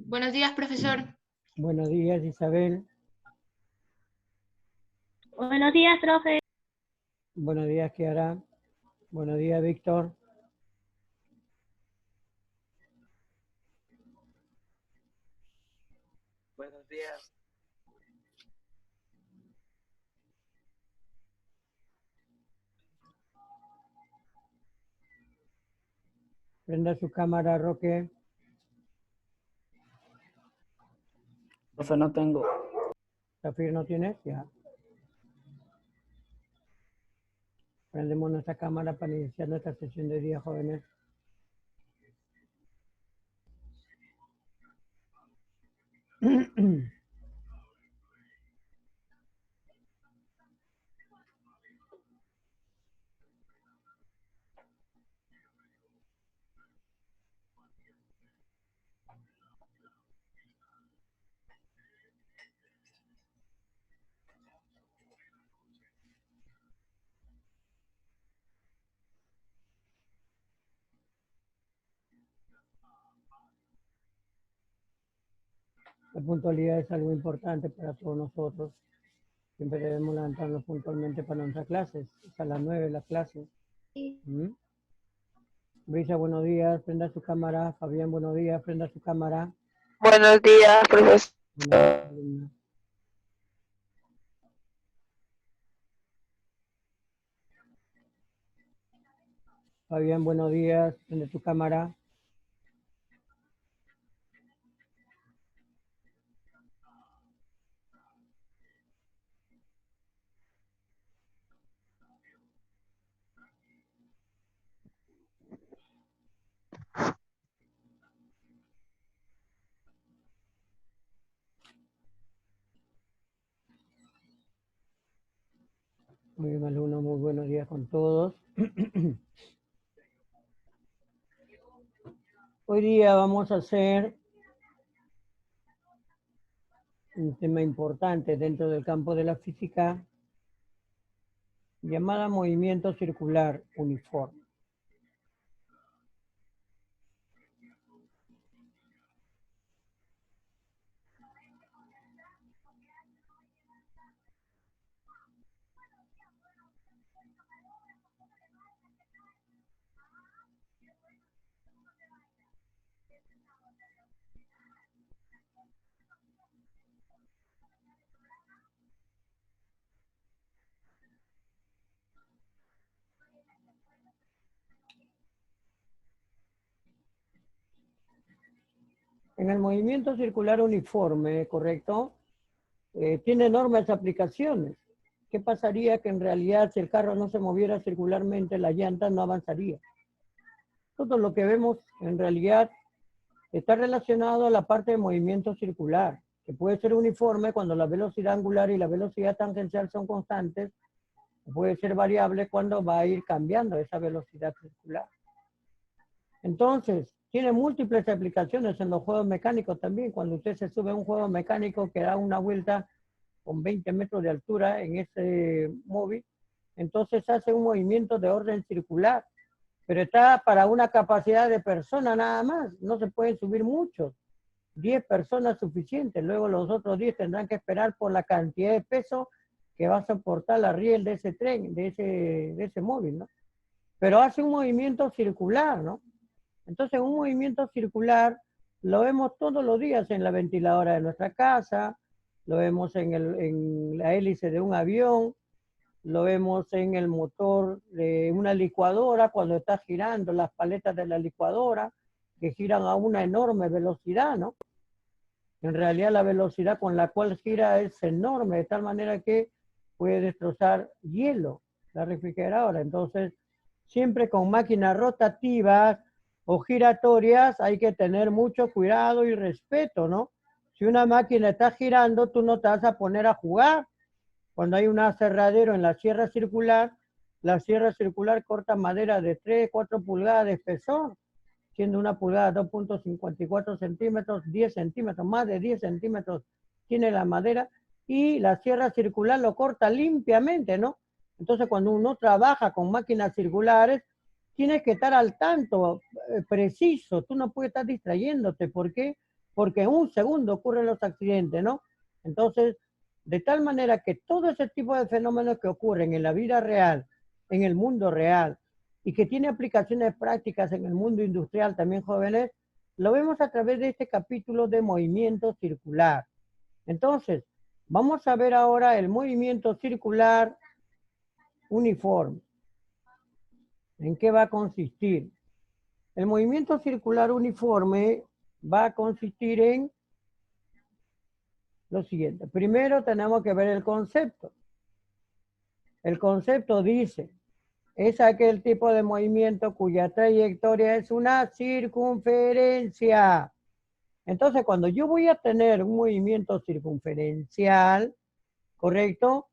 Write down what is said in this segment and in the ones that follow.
Buenos días, profesor. Buenos días, Isabel. Buenos días, profe. Buenos días, Kiara. Buenos días, Víctor. Buenos días. Prenda su cámara, Roque. Profe, no tengo. Zafir, ¿no tienes? Ya. Prendemos nuestra cámara para iniciar nuestra sesión de día, jóvenes. La puntualidad es algo importante para todos nosotros. Siempre debemos levantarnos puntualmente para nuestras clases. Es a las 9 la clase. Brisa, buenos días. Prenda su cámara. Fabián, buenos días. Prenda su cámara. Buenos días, profesor. Fabián, buenos días. Prende tu cámara. Muy bien, alumnos, muy buenos días con todos. Hoy día vamos a hacer un tema importante dentro del campo de la física, llamada movimiento circular uniforme. En el movimiento circular uniforme, ¿correcto? Tiene enormes aplicaciones. ¿Qué pasaría que en realidad si el carro no se moviera circularmente, la llanta no avanzaría? Todo lo que vemos en realidad está relacionado a la parte de movimiento circular, que puede ser uniforme cuando la velocidad angular y la velocidad tangencial son constantes, o puede ser variable cuando va a ir cambiando esa velocidad circular. Entonces, tiene múltiples aplicaciones en los juegos mecánicos también. Cuando usted se sube a un juego mecánico que da una vuelta con 20 metros de altura en ese móvil, entonces hace un movimiento de orden circular, pero está para una capacidad de persona nada más, no se pueden subir muchos, 10 personas suficientes, luego los otros 10 tendrán que esperar por la cantidad de peso que va a soportar la riel de ese tren, de ese móvil, ¿no? Pero hace un movimiento circular, ¿no? Entonces un movimiento circular lo vemos todos los días en la ventiladora de nuestra casa, lo vemos en la hélice de un avión, lo vemos en el motor de una licuadora cuando está girando las paletas de la licuadora, que giran a una enorme velocidad, ¿no? En realidad la velocidad con la cual gira es enorme, de tal manera que puede destrozar hielo, la refrigeradora. Entonces, siempre con máquinas rotativas o giratorias hay que tener mucho cuidado y respeto, ¿no? Si una máquina está girando, tú no te vas a poner a jugar. Cuando hay un aserradero en la sierra circular, la sierra circular corta madera de 3, 4 pulgadas de espesor, siendo una pulgada 2.54 centímetros, 10 centímetros, más de 10 centímetros tiene la madera y la sierra circular lo corta limpiamente, ¿no? Entonces, cuando uno trabaja con máquinas circulares, tienes que estar al tanto, preciso, tú no puedes estar distrayéndote. ¿Por qué? Porque en un segundo ocurren los accidentes, ¿no? Entonces, de tal manera que todo ese tipo de fenómenos que ocurren en la vida real, en el mundo real, y que tiene aplicaciones prácticas en el mundo industrial también, jóvenes, lo vemos a través de este capítulo de movimiento circular. Entonces, vamos a ver ahora el movimiento circular uniforme. ¿En qué va a consistir? El movimiento circular uniforme va a consistir en lo siguiente. Primero tenemos que ver el concepto. El concepto dice, es aquel tipo de movimiento cuya trayectoria es una circunferencia. Entonces, cuando yo voy a tener un movimiento circunferencial, ¿correcto?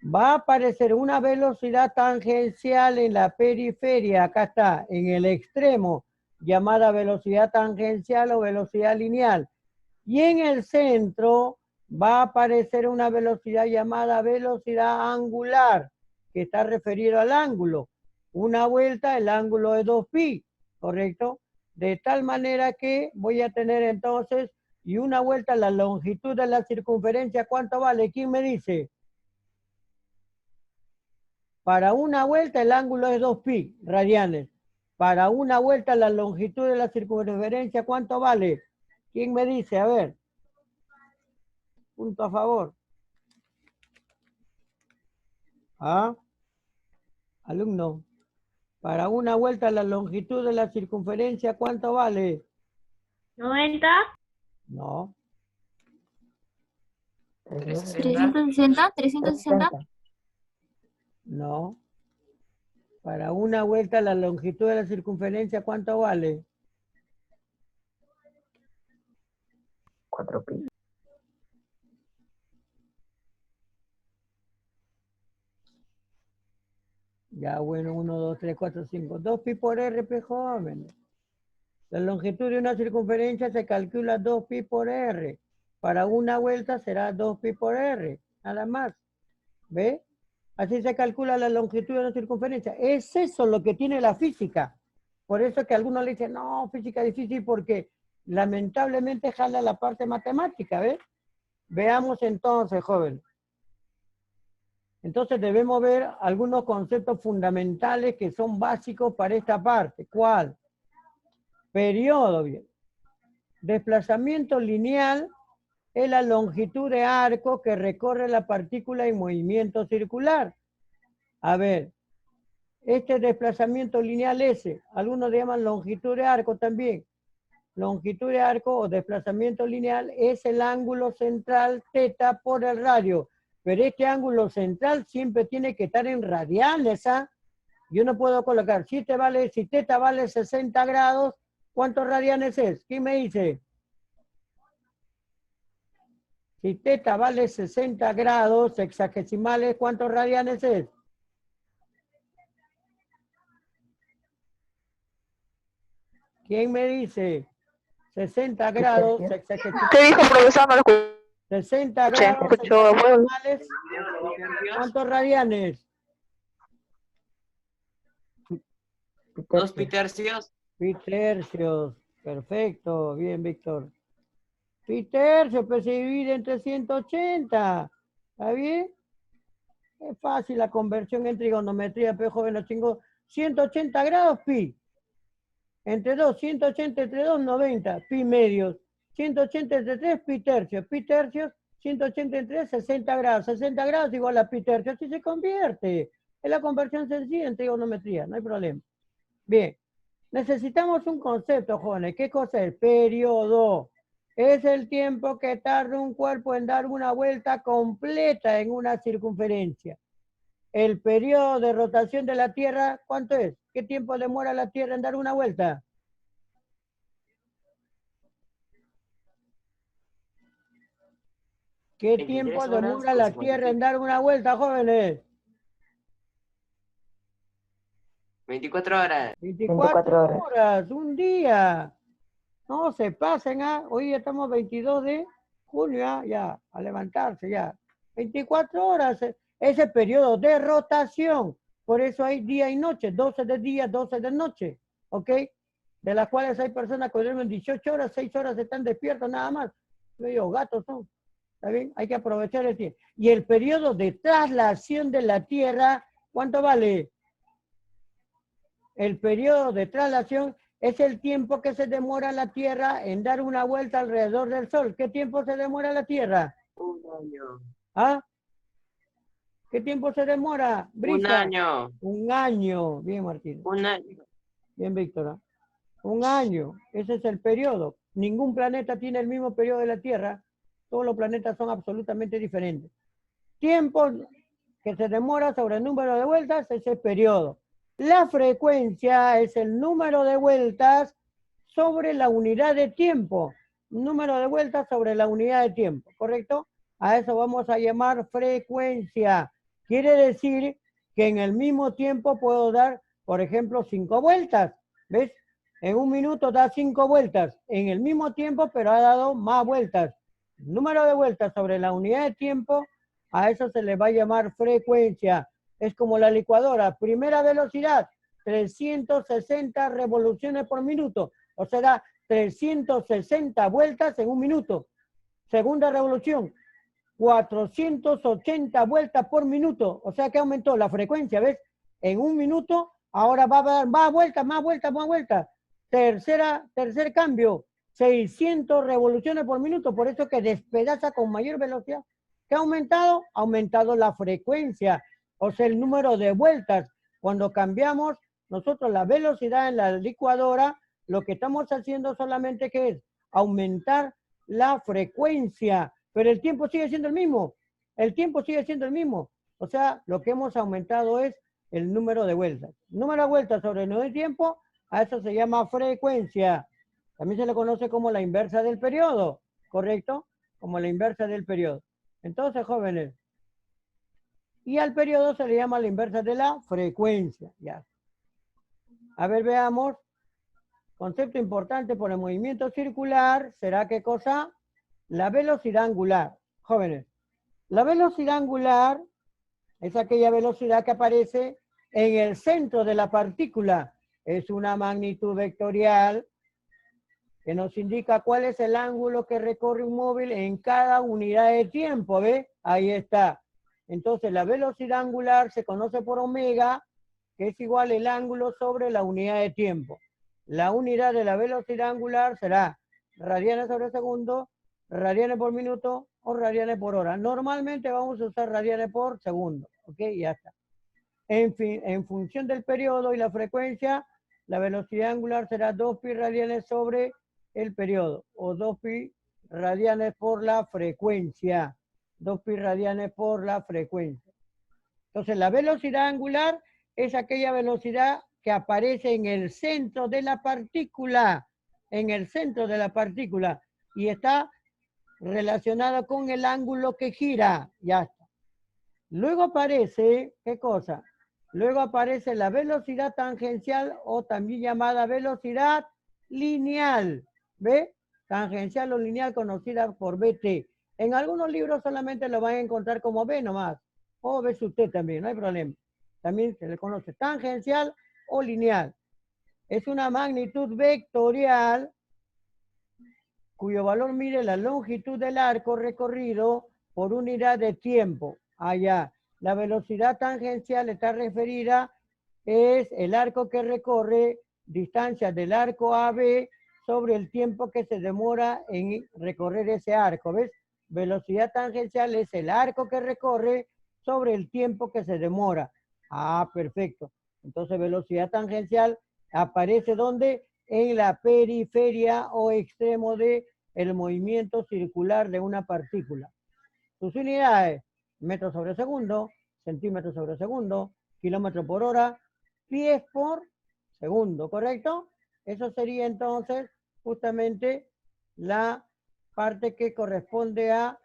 Va a aparecer una velocidad tangencial en la periferia, acá está, en el extremo, llamada velocidad tangencial o velocidad lineal. Y en el centro va a aparecer una velocidad llamada velocidad angular, que está referido al ángulo. Una vuelta, el ángulo es 2pi, ¿correcto? De tal manera que voy a tener entonces, y una vuelta, la longitud de la circunferencia, ¿cuánto vale? ¿Quién me dice? Para una vuelta el ángulo es 2pi radianes. Para una vuelta la longitud de la circunferencia, ¿cuánto vale? ¿Quién me dice? A ver. Punto a favor. ¿Ah? Alumno. Para una vuelta la longitud de la circunferencia, ¿cuánto vale? 90. No. 360. 360. No. Para una vuelta la longitud de la circunferencia, ¿cuánto vale? 4pi. Ya, bueno, 1, 2, 3, 4, 5. 2pi por r, jóvenes. La longitud de una circunferencia se calcula 2pi por r. Para una vuelta será 2pi por r, nada más. ¿Ve? Así se calcula la longitud de una circunferencia. Es eso lo que tiene la física. Por eso que algunos le dicen, no, física difícil porque lamentablemente jala la parte matemática, ¿ves? Veamos entonces, joven. Entonces debemos ver algunos conceptos fundamentales que son básicos para esta parte. ¿Cuál? Periodo, bien. Desplazamiento lineal es la longitud de arco que recorre la partícula en movimiento circular. A ver, este desplazamiento lineal S, algunos le llaman longitud de arco también. Longitud de arco o desplazamiento lineal es el ángulo central θ por el radio. Pero este ángulo central siempre tiene que estar en radianes, ¿ah? Yo no puedo colocar, si θ vale 60 grados, ¿cuántos radianes es? ¿Quién me dice? Si θ vale 60 grados sexagesimales, ¿cuántos radianes es? ¿Quién me dice? 60 grados sexagesimales. ¿Qué dijo, profesor? No lo escuché. 60 grados Escucho, sexagesimales. ¿Cuántos radianes? 2 pi tercios. Pi tercios. Perfecto. Bien, Víctor. Pi tercios, pues se divide entre 180. ¿Está bien? Es fácil la conversión en trigonometría, pero joven, chingo. 180 grados, pi. Entre 2, 180 entre 2, 90. Pi medios. 180 entre 3, pi tercios. Pi tercios, 180 entre 3, 60 grados. 60 grados igual a pi tercios. Así se convierte. Es la conversión sencilla en trigonometría, no hay problema. Bien. Necesitamos un concepto, jóvenes. ¿Qué cosa es? Periodo. Es el tiempo que tarda un cuerpo en dar una vuelta completa en una circunferencia. El periodo de rotación de la Tierra, ¿cuánto es? ¿Qué tiempo demora la Tierra en dar una vuelta? ¿Qué 23 tiempo horas demora con la 57. Tierra en dar una vuelta, jóvenes? 24 horas. 24 horas, un día. No se pasen, ¿ah? Hoy ya estamos 22 de junio, ya, a levantarse, ya. 24 horas, ese periodo de rotación. Por eso hay día y noche, 12 de día, 12 de noche, ¿ok? De las cuales hay personas que duermen 18 horas, 6 horas están despiertos nada más. Medio gatos son. ¿Está bien? Hay que aprovechar el tiempo. Y el periodo de traslación de la Tierra, ¿cuánto vale? El periodo de traslación es el tiempo que se demora la Tierra en dar una vuelta alrededor del Sol. ¿Qué tiempo se demora la Tierra? Un año. ¿Ah? ¿Qué tiempo se demora, Brisa? Un año. Un año. Bien, Martín. Un año. Bien, Víctora. Un año. Ese es el periodo. Ningún planeta tiene el mismo periodo de la Tierra. Todos los planetas son absolutamente diferentes. Tiempo que se demora sobre el número de vueltas es el periodo. La frecuencia es el número de vueltas sobre la unidad de tiempo. Número de vueltas sobre la unidad de tiempo, ¿correcto? A eso vamos a llamar frecuencia. Quiere decir que en el mismo tiempo puedo dar, por ejemplo, 5 vueltas. ¿Ves? En un minuto da 5 vueltas. En el mismo tiempo, pero ha dado más vueltas. Número de vueltas sobre la unidad de tiempo, a eso se le va a llamar frecuencia. Es como la licuadora. Primera velocidad, 360 revoluciones por minuto. O sea, 360 vueltas en un minuto. Segunda revolución, 480 vueltas por minuto. O sea que aumentó la frecuencia, ¿ves? En un minuto, ahora va a dar más vueltas, más vueltas, más vueltas. Tercer cambio, 600 revoluciones por minuto. Por eso que despedaza con mayor velocidad. ¿Qué ha aumentado? Ha aumentado la frecuencia, o sea, el número de vueltas. Cuando cambiamos nosotros la velocidad en la licuadora, lo que estamos haciendo solamente que es aumentar la frecuencia, pero el tiempo sigue siendo el mismo. El tiempo sigue siendo el mismo. O sea, lo que hemos aumentado es el número de vueltas. Número de vueltas sobre el número de tiempo, a eso se llama frecuencia. También se le conoce como la inversa del periodo, ¿correcto? Como la inversa del periodo. Entonces, jóvenes, y al periodo se le llama la inversa de la frecuencia. Ya. A ver, veamos. Concepto importante por el movimiento circular, ¿será qué cosa? La velocidad angular. Jóvenes, la velocidad angular es aquella velocidad que aparece en el centro de la partícula. Es una magnitud vectorial que nos indica cuál es el ángulo que recorre un móvil en cada unidad de tiempo, ¿ve? Ahí está. Entonces, la velocidad angular se conoce por omega, que es igual el ángulo sobre la unidad de tiempo. La unidad de la velocidad angular será radianes sobre segundo, radianes por minuto o radianes por hora. Normalmente vamos a usar radianes por segundo, ¿ok? Ya está. En fin, en función del periodo y la frecuencia, la velocidad angular será 2pi radianes sobre el periodo o 2pi radianes por la frecuencia. 2pi radianes por la frecuencia. Entonces, la velocidad angular es aquella velocidad que aparece en el centro de la partícula, en el centro de la partícula, y está relacionada con el ángulo que gira. Ya está. Luego aparece, ¿qué cosa? Luego aparece la velocidad tangencial o también llamada velocidad lineal. ¿Ve? Tangencial o lineal conocida por BT. En algunos libros solamente lo van a encontrar como B nomás. O ve usted también, no hay problema. También se le conoce tangencial o lineal. Es una magnitud vectorial cuyo valor mide la longitud del arco recorrido por unidad de tiempo. Allá. La velocidad tangencial está referida, es el arco que recorre distancia del arco AB sobre el tiempo que se demora en recorrer ese arco. ¿Ves? Velocidad tangencial es el arco que recorre sobre el tiempo que se demora. Ah, perfecto. Entonces, velocidad tangencial aparece ¿dónde? En la periferia o extremo de el movimiento circular de una partícula. Sus unidades, metros sobre segundo, centímetros sobre segundo, kilómetros por hora, pies por segundo, ¿correcto? Eso sería entonces justamente la parte que corresponde a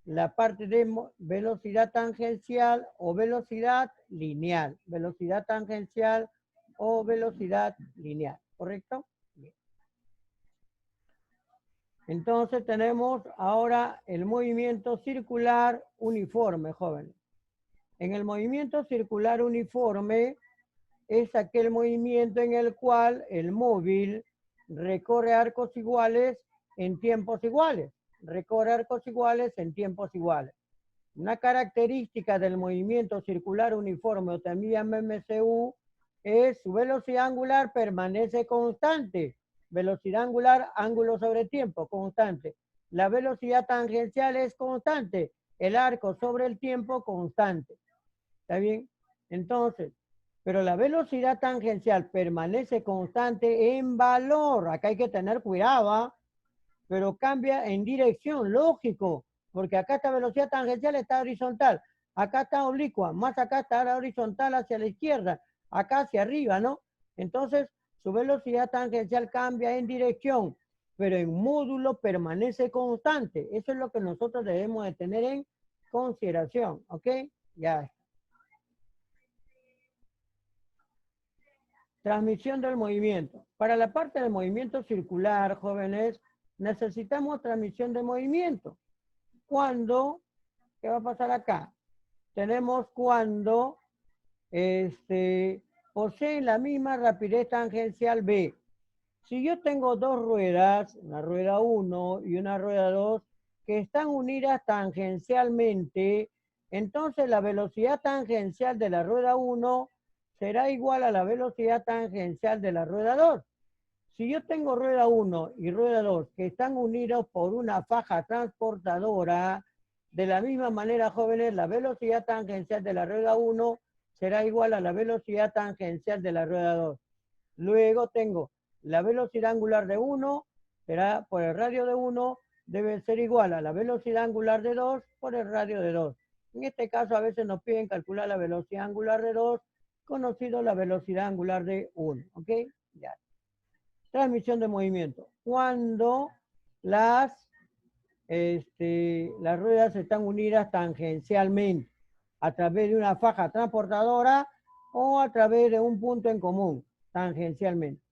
la parte de velocidad tangencial o velocidad lineal. Velocidad tangencial o velocidad lineal, ¿correcto? Bien. Entonces tenemos ahora el movimiento circular uniforme, jóvenes. En el movimiento circular uniforme es aquel movimiento en el cual el móvil recorre arcos iguales en tiempos iguales. Recorre arcos iguales en tiempos iguales. Una característica del movimiento circular uniforme, o también MMCU, es su velocidad angular permanece constante. Velocidad angular, ángulo sobre tiempo, constante. La velocidad tangencial es constante. El arco sobre el tiempo, constante. ¿Está bien? Entonces, pero la velocidad tangencial permanece constante en valor. Acá hay que tener cuidado, ¿eh? Pero cambia en dirección, lógico, porque acá esta velocidad tangencial está horizontal, acá está oblicua, más acá está horizontal hacia la izquierda, acá hacia arriba, ¿no? Entonces, su velocidad tangencial cambia en dirección, pero en módulo permanece constante. Eso es lo que nosotros debemos de tener en consideración, ¿ok? Ya está. Transmisión del movimiento. Para la parte del movimiento circular, jóvenes, necesitamos transmisión de movimiento. Cuando, ¿qué va a pasar acá? Tenemos cuando poseen la misma rapidez tangencial B. Si yo tengo dos ruedas, una rueda 1 y una rueda 2, que están unidas tangencialmente, entonces la velocidad tangencial de la rueda 1 será igual a la velocidad tangencial de la rueda 2. Si yo tengo rueda 1 y rueda 2 que están unidos por una faja transportadora, de la misma manera, jóvenes, la velocidad tangencial de la rueda 1 será igual a la velocidad tangencial de la rueda 2. Luego tengo la velocidad angular de 1, será por el radio de 1, debe ser igual a la velocidad angular de 2 por el radio de 2. En este caso, a veces nos piden calcular la velocidad angular de 2, conocido la velocidad angular de 1. ¿Ok? Ya. Transmisión de movimiento. Cuando las ruedas están unidas tangencialmente a través de una faja transportadora o a través de un punto en común, tangencialmente.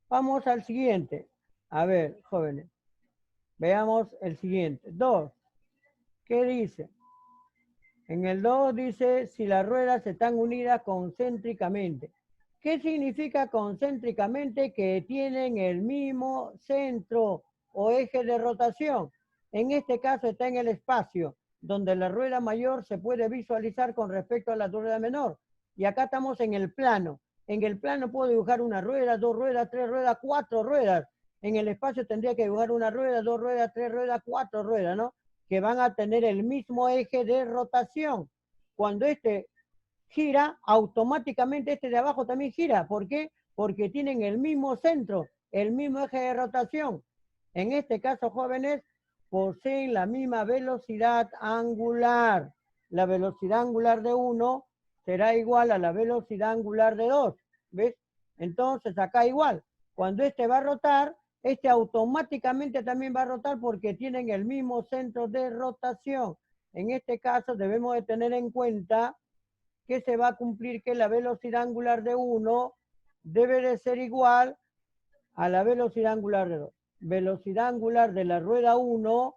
Vamos al siguiente. A ver, jóvenes, veamos el siguiente. 2. ¿Qué dice? En el 2 dice si las ruedas están unidas concéntricamente. ¿Qué significa concéntricamente? Que tienen el mismo centro o eje de rotación. En este caso está en el espacio, donde la rueda mayor se puede visualizar con respecto a la rueda menor. Y acá estamos en el plano. En el plano puedo dibujar una rueda, 2 ruedas, 3 ruedas, 4 ruedas. En el espacio tendría que dibujar una rueda, 2 ruedas, 3 ruedas, 4 ruedas, ¿no? Que van a tener el mismo eje de rotación. Cuando gira, automáticamente este de abajo también gira. ¿Por qué? Porque tienen el mismo centro, el mismo eje de rotación. En este caso, jóvenes, poseen la misma velocidad angular. La velocidad angular de 1 será igual a la velocidad angular de 2. ¿Ves? Entonces, acá igual. Cuando este va a rotar, este automáticamente también va a rotar porque tienen el mismo centro de rotación. En este caso, debemos de tener en cuenta que se va a cumplir que la velocidad angular de 1 debe de ser igual a la velocidad angular de 2. Velocidad angular de la rueda 1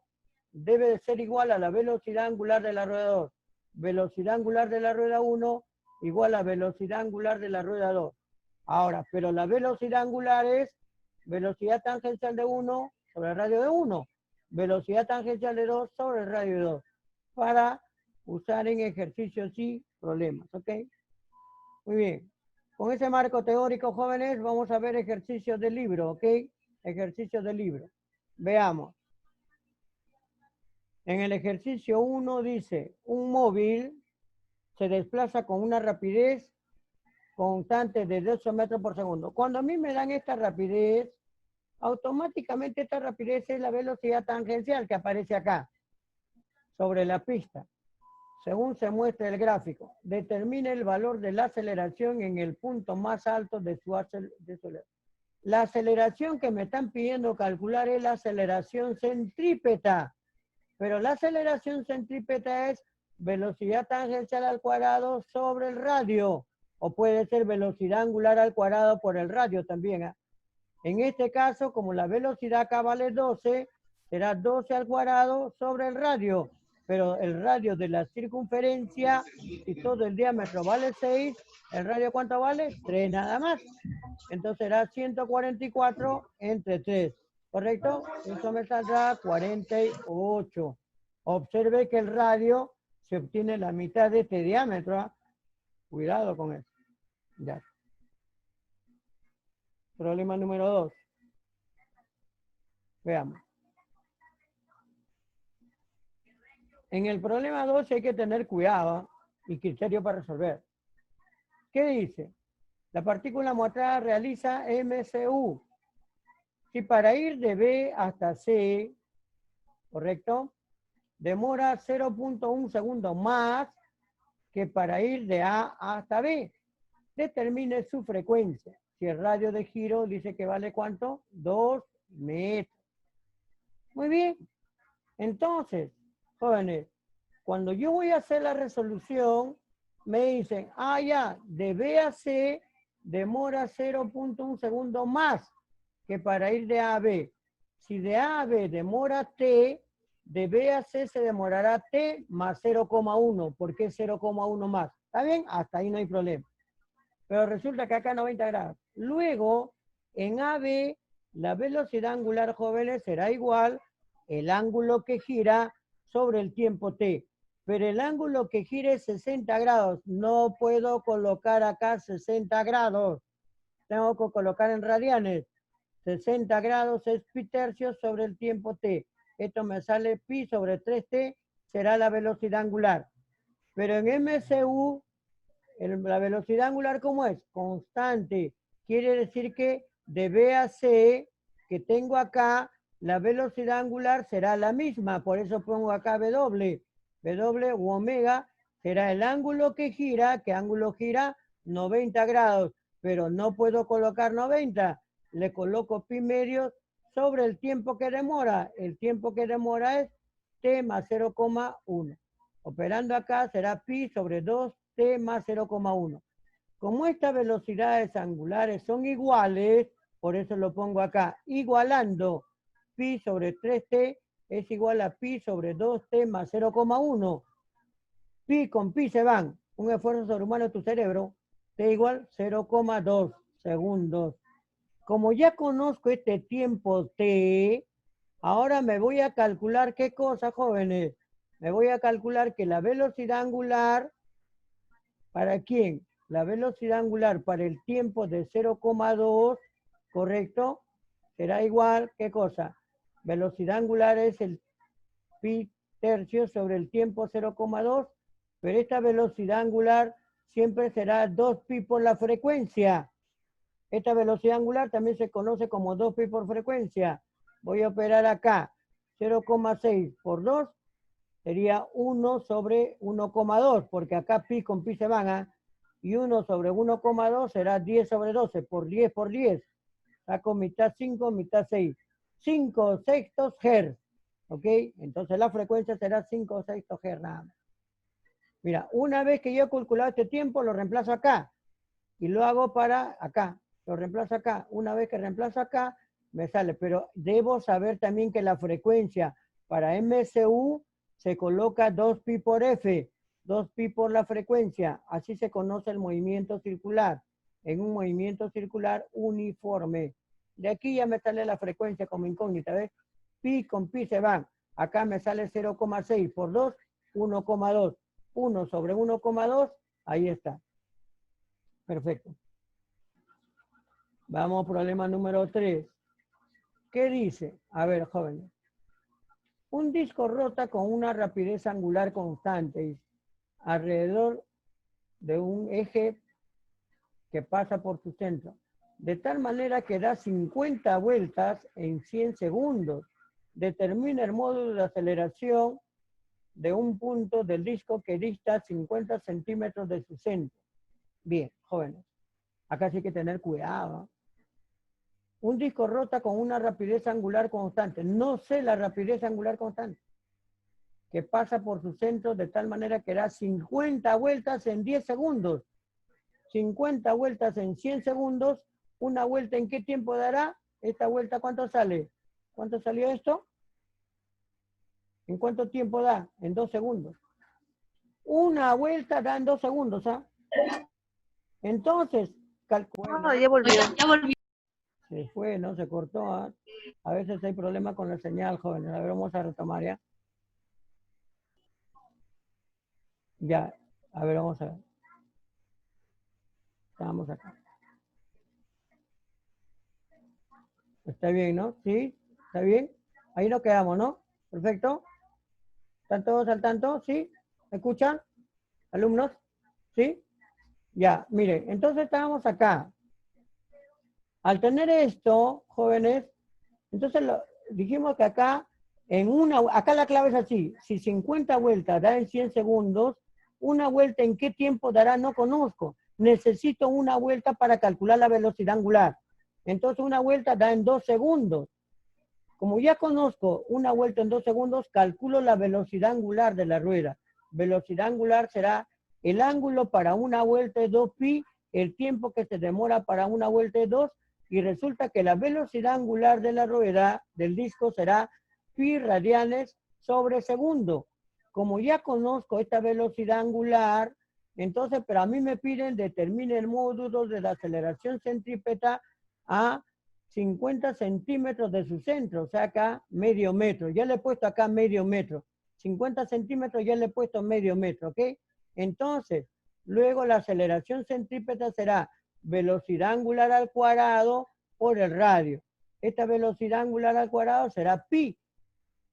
debe de ser igual a la velocidad angular de la rueda 2. Velocidad angular de la rueda 1 igual a velocidad angular de la rueda 2. Ahora, pero la velocidad angular es velocidad tangencial de 1 sobre el radio de 1. Velocidad tangencial de 2 sobre el radio de 2. Para usar en ejercicios y problemas, ¿ok? Muy bien. Con ese marco teórico, jóvenes, vamos a ver ejercicios del libro, ¿ok? Ejercicios del libro. Veamos. En el ejercicio 1 dice, un móvil se desplaza con una rapidez constante de 12 metros por segundo. Cuando a mí me dan esta rapidez, automáticamente esta rapidez es la velocidad tangencial que aparece acá, sobre la pista. Según se muestra el gráfico, determine el valor de la aceleración en el punto más alto de su aceleración. La aceleración que me están pidiendo calcular es la aceleración centrípeta, pero la aceleración centrípeta es velocidad tangencial al cuadrado sobre el radio, o puede ser velocidad angular al cuadrado por el radio también, ¿eh? En este caso, como la velocidad acá vale 12, será 12 al cuadrado sobre el radio. Pero el radio de la circunferencia, si todo el diámetro vale 6, ¿el radio cuánto vale? 3 nada más. Entonces será 144 entre 3. ¿Correcto? Eso me saldrá 48. Observe que el radio se obtiene la mitad de este diámetro. ¿Ah? Cuidado con eso. Ya. Problema número 2. Veamos. En el problema 2 hay que tener cuidado y criterio para resolver. ¿Qué dice? La partícula mostrada realiza MCU. Si para ir de B hasta C, ¿correcto? Demora 0.1 segundo más que para ir de A hasta B. Determine su frecuencia. Si el radio de giro dice que vale ¿cuánto? 2 metros. Muy bien. Entonces, jóvenes, cuando yo voy a hacer la resolución, me dicen, ya, de B a C demora 0.1 segundo más que para ir de A a B. Si de A a B demora T, de B a C se demorará T más 0,1. ¿Por qué 0,1 más? ¿Está bien? Hasta ahí no hay problema. Pero resulta que acá 90 grados. Luego, en AB, la velocidad angular, jóvenes, será igual el ángulo que gira sobre el tiempo T. Pero el ángulo que gire es 60 grados. No puedo colocar acá 60 grados. Tengo que colocar en radianes. 60 grados es pi tercios sobre el tiempo T. Esto me sale pi sobre 3T, será la velocidad angular. Pero en MCU, la velocidad angular, ¿cómo es? Constante. Quiere decir que de B a C, que tengo acá, la velocidad angular será la misma. Por eso pongo acá W. W u omega será el ángulo que gira. ¿Qué ángulo gira? 90 grados. Pero no puedo colocar 90. Le coloco pi medios sobre el tiempo que demora. El tiempo que demora es T más 0,1. Operando acá será pi sobre 2T más 0,1. Como estas velocidades angulares son iguales, por eso lo pongo acá, igualando pi sobre 3T es igual a pi sobre 2T más 0,1. Pi con pi se van. Un esfuerzo sobrehumano de tu cerebro. T igual 0,2 segundos. Como ya conozco este tiempo T, ahora me voy a calcular ¿qué cosa, jóvenes? Me voy a calcular que la velocidad angular, ¿para quién? La velocidad angular para el tiempo de 0,2, ¿correcto? Será igual, ¿qué cosa? Velocidad angular es el pi tercio sobre el tiempo 0,2, pero esta velocidad angular siempre será 2pi por la frecuencia. Esta velocidad angular también se conoce como 2pi por frecuencia. Voy a operar acá. 0,6 por 2 sería 1 sobre 1,2, porque acá pi con pi se van a. Y 1 sobre 1,2 será 10 sobre 12, por 10 por 10. Saco mitad 5, mitad 6. 5 sextos Hz. ¿Ok? Entonces la frecuencia será 5 sextos Hz nada más. Mira, una vez que yo he calculado este tiempo, lo reemplazo acá. Y lo hago para acá. Lo reemplazo acá. Una vez que reemplazo acá, me sale. Pero debo saber también que la frecuencia para MCU se coloca 2pi por F. 2pi por la frecuencia. Así se conoce el movimiento circular. En un movimiento circular uniforme. De aquí ya me sale la frecuencia como incógnita. ¿Ves? Pi con pi se van. Acá me sale 0,6 por 2, 1,2. 1 sobre 1,2. Ahí está. Perfecto. Vamos, problema número 3. ¿Qué dice? A ver, jóvenes. Un disco rota con una rapidez angular constante alrededor de un eje que pasa por su centro, de tal manera que da 50 vueltas en 100 segundos. Determina el módulo de aceleración de un punto del disco que dista 50 centímetros de su centro. Bien, jóvenes. Acá sí hay que tener cuidado. Un disco rota con una rapidez angular constante. No sé la rapidez angular constante. Que pasa por su centro de tal manera que da 50 vueltas en 10 segundos. 50 vueltas en 100 segundos. ¿Una vuelta en qué tiempo dará? ¿Esta vuelta cuánto sale? ¿Cuánto salió esto? ¿En cuánto tiempo da? En 2 segundos. Una vuelta da en 2 segundos, ¿ah? Entonces, calcula. No, ya volvió. Se fue, ¿no? Se cortó, ¿ah? A veces hay problemas con la señal, jóvenes. A ver, vamos a retomar, ¿ya? Ya, a ver, vamos a ver. Estamos acá. Está bien, ¿no? ¿Sí? ¿Está bien? Ahí nos quedamos, ¿no? Perfecto. ¿Están todos al tanto? ¿Sí? ¿Me escuchan? ¿Alumnos? ¿Sí? Ya, mire, entonces estábamos acá. Al tener esto, jóvenes, entonces dijimos que acá, acá la clave es así. Si 50 vueltas da en 100 segundos, una vuelta en qué tiempo dará no conozco. Necesito una vuelta para calcular la velocidad angular. Entonces una vuelta da en 2 segundos. Como ya conozco una vuelta en 2 segundos, calculo la velocidad angular de la rueda. Velocidad angular será el ángulo para una vuelta es 2pi, el tiempo que se demora para una vuelta es 2, y resulta que la velocidad angular de la rueda del disco será pi radianes sobre segundo. Como ya conozco esta velocidad angular, entonces, pero a mí me piden determine el módulo de la aceleración centrípeta a 50 centímetros de su centro, o sea, acá medio metro. Ya le he puesto acá medio metro. 50 centímetros ya le he puesto medio metro, ¿ok? Entonces, luego la aceleración centrípeta será velocidad angular al cuadrado por el radio. Esta velocidad angular al cuadrado será pi.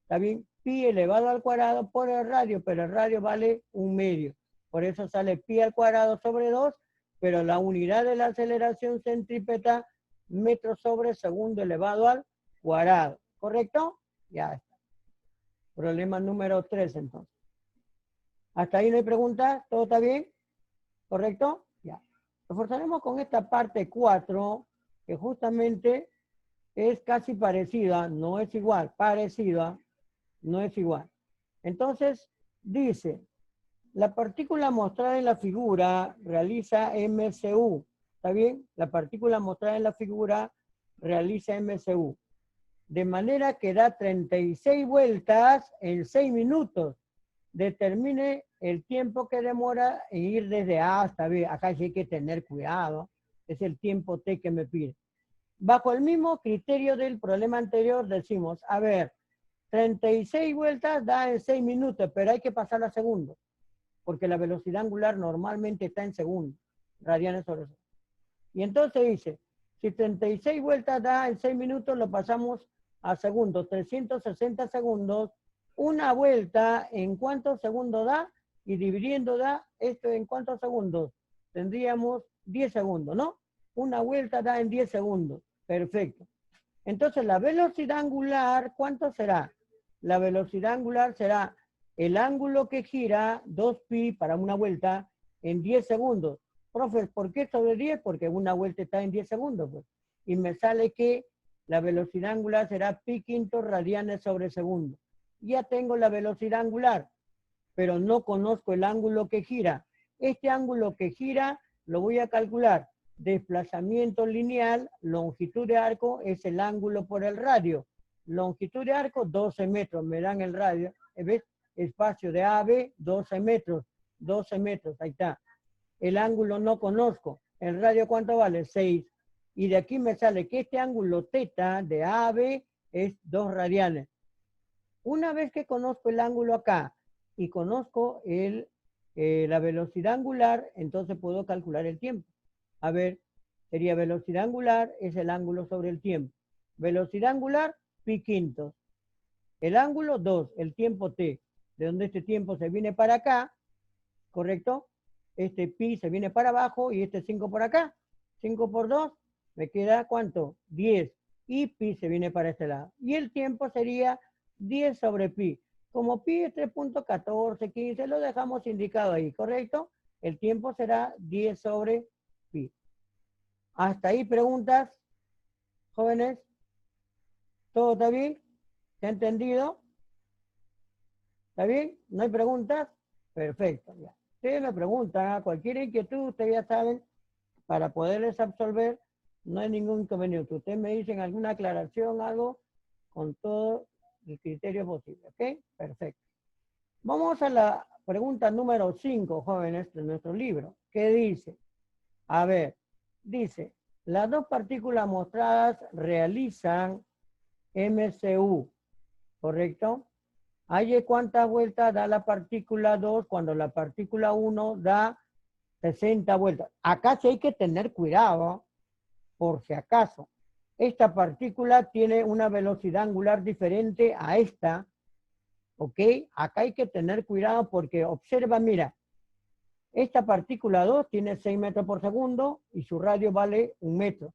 ¿Está bien? Pi elevado al cuadrado por el radio, pero el radio vale 1/2. Por eso sale pi al cuadrado sobre 2, pero la unidad de la aceleración centrípeta metros sobre segundo elevado al cuadrado. ¿Correcto? Ya está. Problema número 3 entonces. ¿Hasta ahí no hay preguntas? ¿Todo está bien? ¿Correcto? Ya. Reforzaremos con esta parte 4, que justamente es casi parecida, no es igual, parecida, no es igual. Entonces, dice, la partícula mostrada en la figura realiza MCU. ¿Está bien? La partícula mostrada en la figura realiza MCU. De manera que da 36 vueltas en 6 minutos. Determine el tiempo que demora en ir desde A hasta B. Acá sí hay que tener cuidado. Es el tiempo T que me pide. Bajo el mismo criterio del problema anterior decimos, a ver, 36 vueltas da en 6 minutos, pero hay que pasar a segundos. Porque la velocidad angular normalmente está en segundos. Radianes sobre segundo. Y entonces dice, si 36 vueltas da en 6 minutos, lo pasamos a segundos. 360 segundos. Una vuelta, ¿en cuántos segundos da? Y dividiendo da esto en cuántos segundos. Tendríamos 10 segundos, ¿no? Una vuelta da en 10 segundos. Perfecto. Entonces la velocidad angular, ¿cuánto será? La velocidad angular será el ángulo que gira, 2pi para una vuelta, en 10 segundos. Profe, ¿por qué sobre 10? Porque una vuelta está en 10 segundos. Pues. Y me sale que la velocidad angular será pi quintos radianes sobre segundo. Ya tengo la velocidad angular, pero no conozco el ángulo que gira. Este ángulo que gira lo voy a calcular. Desplazamiento lineal, longitud de arco es el ángulo por el radio. Longitud de arco, 12 metros, me dan el radio. ¿Ves? Espacio de A a B, 12 metros. 12 metros, ahí está. El ángulo no conozco. ¿El radio cuánto vale? 6. Y de aquí me sale que este ángulo teta de A a B es 2 radianes. Una vez que conozco el ángulo acá y conozco la velocidad angular, entonces puedo calcular el tiempo. A ver, sería velocidad angular es el ángulo sobre el tiempo. Velocidad angular, pi quintos. El ángulo, 2. El tiempo t. De donde este tiempo se viene para acá, ¿correcto? Este pi se viene para abajo y este 5 por acá. 5 por 2, me queda ¿cuánto? 10. Y pi se viene para este lado. Y el tiempo sería 10 sobre pi. Como pi es 3.14, 15, lo dejamos indicado ahí, ¿correcto? El tiempo será 10 sobre pi. ¿Hasta ahí preguntas, jóvenes? ¿Todo está bien? ¿Se ha entendido? ¿Está bien? ¿No hay preguntas? Perfecto. Ya. Ustedes me preguntan, cualquier inquietud, ustedes ya saben, para poderles absolver, No hay ningún inconveniente. Ustedes me dicen alguna aclaración, algo, con todo el criterio posible. ¿Ok? Perfecto. Vamos a la pregunta número 5, jóvenes, de nuestro libro. ¿Qué dice? A ver, dice, las dos partículas mostradas realizan MCU, ¿correcto? Hay cuántas vueltas da la partícula 2 cuando la partícula 1 da 60 vueltas. Acá sí hay que tener cuidado, por si acaso. Esta partícula tiene una velocidad angular diferente a esta, ¿ok? Acá hay que tener cuidado porque observa, mira, esta partícula 2 tiene 6 metros por segundo y su radio vale 1 metro.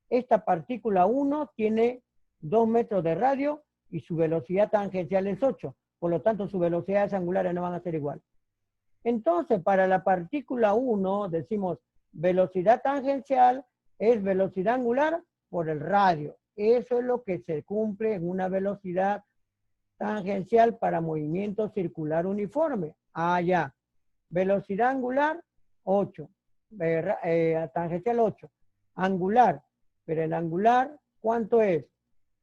Esta partícula 1 tiene 2 metros de radio y su velocidad tangencial es 8. Por lo tanto, sus velocidades angulares no van a ser igual. Entonces, para la partícula 1, decimos velocidad tangencial es velocidad angular por el radio. Eso es lo que se cumple en una velocidad tangencial para movimiento circular uniforme. Ah, ya. Velocidad angular, 8. Tangencial, 8. Angular. Pero el angular, ¿cuánto es?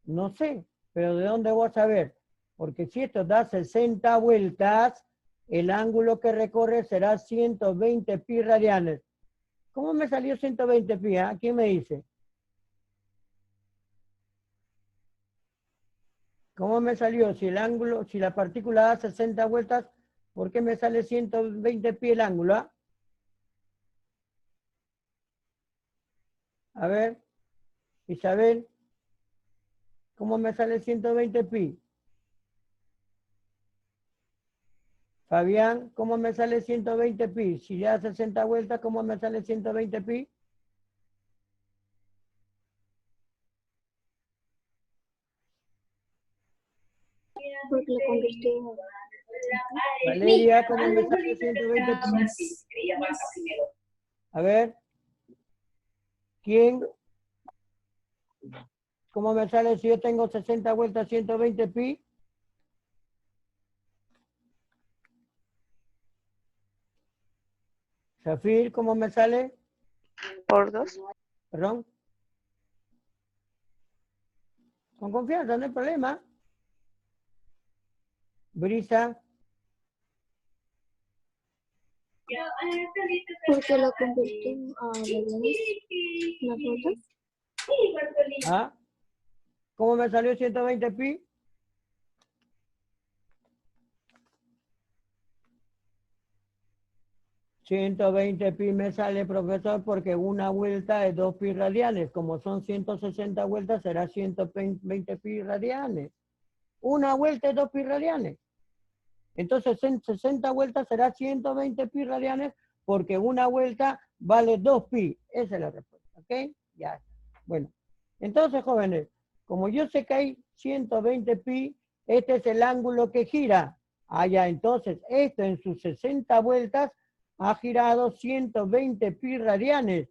No sé. Pero ¿de dónde voy a saber? Porque si esto da 60 vueltas, el ángulo que recorre será 120 pi radianes. ¿Cómo me salió 120 pi? ¿Ah? ¿Quién me dice? ¿Cómo me salió? Si el ángulo, si la partícula da 60 vueltas, ¿por qué me sale 120 pi el ángulo? ¿Ah? A ver, Isabel, ¿cómo me sale 120 pi? Fabián, ¿cómo me sale 120 pi? Si ya da 60 vueltas, ¿cómo me sale 120 pi? Porque lo convirtió en... Valeria, ¿cómo me sale 120 pi? A ver. ¿Quién? ¿Cómo me sale si yo tengo 60 vueltas 120 pi? Zafir, ¿cómo me sale? Por 2. Perdón. Con confianza, no hay problema. Brisa. Porque lo convirtió a la foto. ¿Ah? ¿Cómo me salió 120 pi? $120 pi me sale, profesor, porque una vuelta es 2 pi radianes. Como son 160 vueltas, será 120 pi radianes. Una vuelta es 2 pi radianes. Entonces, en 60 vueltas será 120 pi radianes, porque una vuelta vale 2 pi. Esa es la respuesta, ¿ok? Ya está. Bueno, entonces, jóvenes, como yo sé que hay 120 pi, este es el ángulo que gira. Ah, ya, entonces, esto en sus 60 vueltas ha girado 120 pi radianes.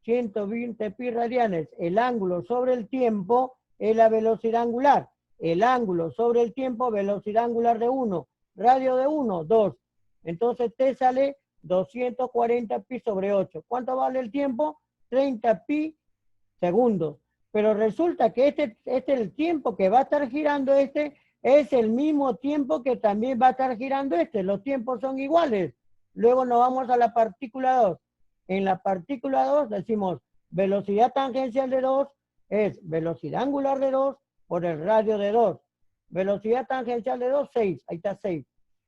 120 pi radianes. El ángulo sobre el tiempo es la velocidad angular. El ángulo sobre el tiempo, velocidad angular de 1. Radio de 1, 2. Entonces te sale 240 pi sobre 8. ¿Cuánto vale el tiempo? 30 pi segundos. Pero resulta que este es el tiempo que va a estar girando este, es el mismo tiempo que también va a estar girando este. Los tiempos son iguales. Luego nos vamos a la partícula 2. En la partícula 2 decimos velocidad tangencial de 2 es velocidad angular de 2 por el radio de 2. Velocidad tangencial de 2, 6. Ahí está 6.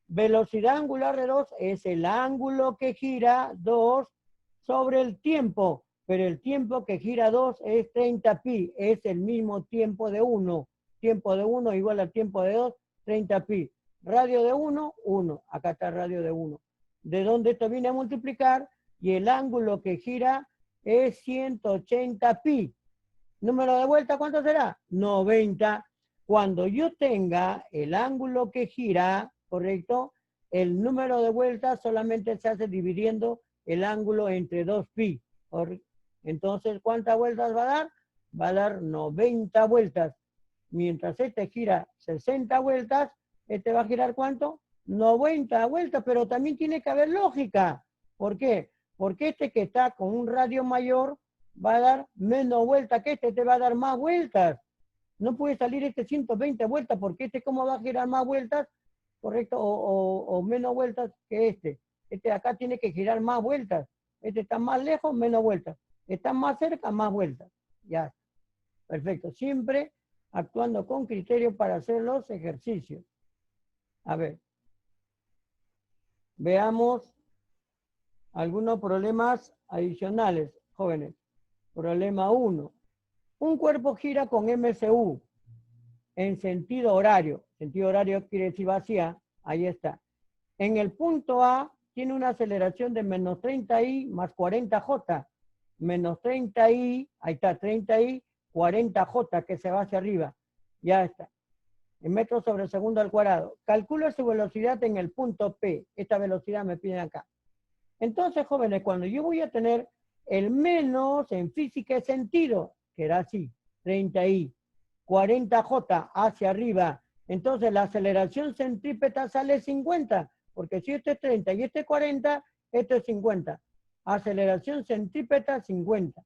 Velocidad angular de 2 es el ángulo que gira 2 sobre el tiempo. Pero el tiempo que gira 2 es 30 pi. Es el mismo tiempo de 1. Tiempo de 1 igual al tiempo de 2, 30 pi. Radio de 1, 1. Acá está el radio de 1. De donde esto viene a multiplicar y el ángulo que gira es 180 pi. Número de vuelta, ¿cuánto será? 90. Cuando yo tenga el ángulo que gira, ¿correcto? El número de vueltas solamente se hace dividiendo el ángulo entre 2 pi. Entonces, ¿cuántas vueltas va a dar? Va a dar 90 vueltas. Mientras este gira 60 vueltas, este va a girar ¿cuánto? 90 vueltas, pero también tiene que haber lógica. ¿Por qué? Porque este que está con un radio mayor va a dar menos vueltas que este, te va a dar más vueltas. No puede salir este 120 vueltas porque este cómo va a girar más vueltas, correcto, o menos vueltas que este. Este de acá tiene que girar más vueltas. Este está más lejos, menos vueltas. Está más cerca, más vueltas. Ya. Perfecto. Siempre actuando con criterio para hacer los ejercicios. A ver. Veamos algunos problemas adicionales, jóvenes. Problema 1. Un cuerpo gira con MCU en sentido horario. Sentido horario quiere decir vacía. Ahí está. En el punto A tiene una aceleración de menos 30i más 40j. Menos 30i, ahí está, 30i, 40j que se va hacia arriba. Ya está. En metros sobre segundo al cuadrado. Calcula su velocidad en el punto P. Esta velocidad me piden acá. Entonces, jóvenes, cuando yo voy a tener el menos en física de sentido, que era así, 30i, 40j hacia arriba, entonces la aceleración centrípeta sale 50, porque si este es 30 y este es 40, esto es 50. Aceleración centrípeta 50.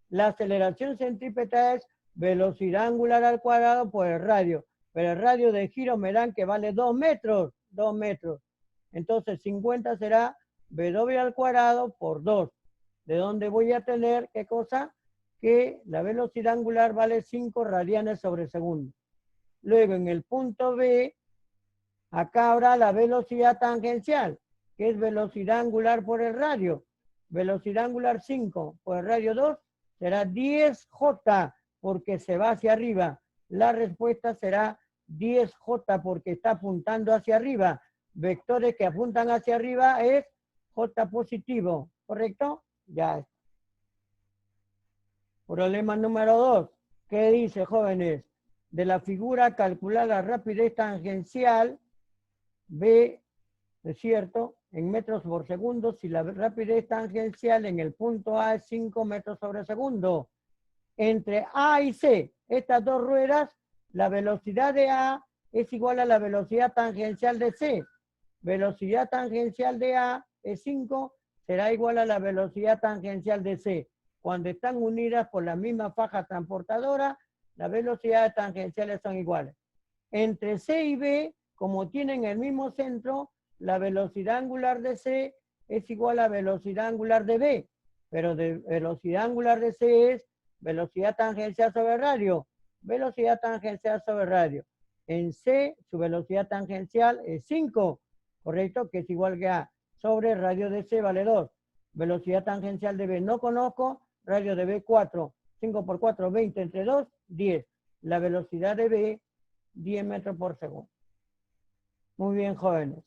La aceleración centrípeta es velocidad angular al cuadrado por el radio, pero el radio de giro me dan que vale 2 metros, 2 metros. Entonces 50 será W al cuadrado por 2. ¿De dónde voy a tener qué cosa? Que la velocidad angular vale 5 radianes sobre segundo. Luego en el punto B, acá habrá la velocidad tangencial, que es velocidad angular por el radio. Velocidad angular 5 por el radio 2 será 10J porque se va hacia arriba. La respuesta será 10J porque está apuntando hacia arriba. Vectores que apuntan hacia arriba es J positivo, ¿correcto? Ya está. Problema número 2. ¿Qué dice, jóvenes? De la figura calcular la rapidez tangencial, B, ¿es cierto? En metros por segundo, si la rapidez tangencial en el punto A es 5 metros sobre segundo. Entre A y C, estas dos ruedas, la velocidad de A es igual a la velocidad tangencial de C. Velocidad tangencial de A es 5, será igual a la velocidad tangencial de C. Cuando están unidas por la misma faja transportadora, las velocidades tangenciales son iguales. Entre C y B, como tienen el mismo centro, la velocidad angular de C es igual a velocidad angular de B. Pero de velocidad angular de C es velocidad tangencial sobre radio. Velocidad tangencial sobre radio. En C, su velocidad tangencial es 5, ¿correcto? Que es igual que A. Sobre radio de C vale 2. Velocidad tangencial de B no conozco. Radio de B 4. 5 por 4, 20 entre 2, 10. La velocidad de B, 10 metros por segundo. Muy bien, jóvenes.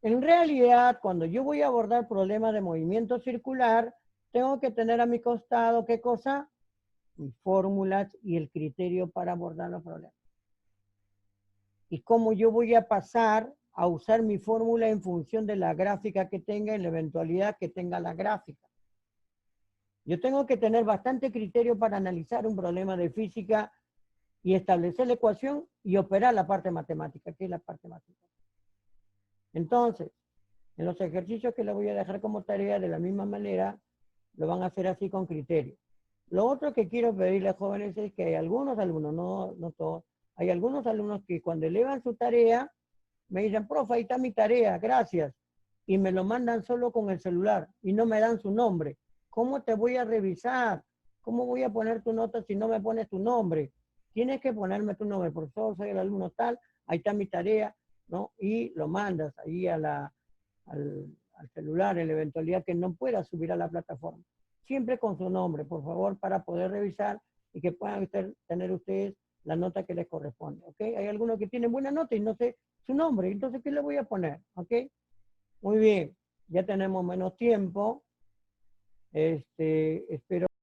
En realidad, cuando yo voy a abordar problemas de movimiento circular, tengo que tener a mi costado, ¿qué cosa? Mis fórmulas y el criterio para abordar los problemas. Y cómo yo voy a pasar a usar mi fórmula en función de la gráfica que tenga y la eventualidad que tenga la gráfica. Yo tengo que tener bastante criterio para analizar un problema de física y establecer la ecuación y operar la parte matemática, que es la parte matemática. Entonces, en los ejercicios que les voy a dejar como tarea, de la misma manera, lo van a hacer así con criterio. Lo otro que quiero pedirles, jóvenes, es que hay algunos alumnos, no todos, hay algunos alumnos que cuando elevan su tarea, me dicen, profe, ahí está mi tarea, gracias. Y me lo mandan solo con el celular y no me dan su nombre. ¿Cómo te voy a revisar? ¿Cómo voy a poner tu nota si no me pones tu nombre? Tienes que ponerme tu nombre, profesor, soy el alumno tal, ahí está mi tarea, ¿no? Y lo mandas ahí al celular en la eventualidad que no pueda subir a la plataforma. Siempre con su nombre, por favor, para poder revisar y que puedan tener ustedes la nota que les corresponde, ¿ok? Hay algunos que tienen buena nota y no sé su nombre, entonces, ¿qué le voy a poner? ¿Ok? Muy bien, ya tenemos menos tiempo. Espero